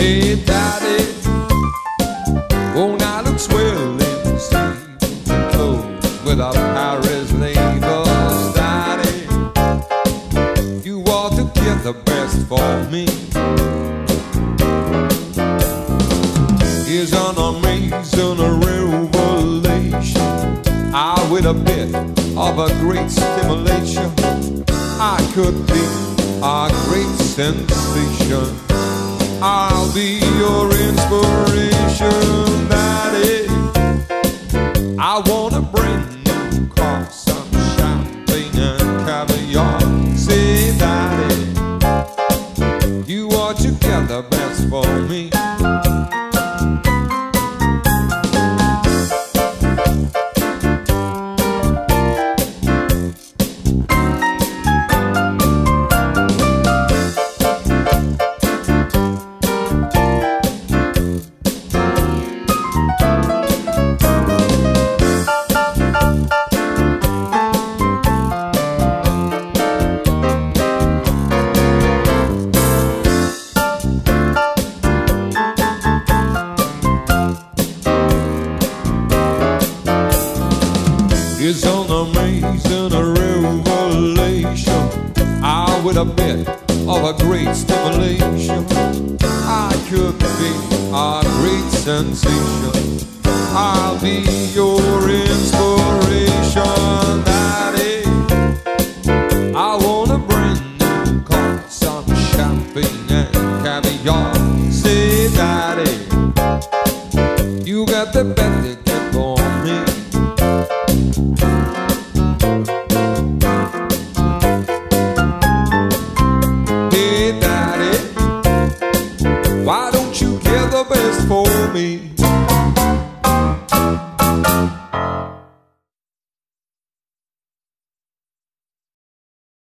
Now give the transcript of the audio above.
Hey, daddy, won't I look swell in the sleeves and clothes without Paris labels? Daddy, you ought to get the best for me. Here's an amazing revelation. I with a bit of a great stimulation, I could be a great sensation. I'll be your inspiration, Daddy. I want a brand new car, some champagne and caviar. Say, Daddy, you ought to get the best for me. It's an amazing revelation. I with a bit of a great stimulation, I could be a great sensation. I'll be your inspiration, Daddy. I want a brand new car, some champagne and caviar. Say, Daddy, you got the best to get for me. Hey, Daddy, why don't you get the best for me?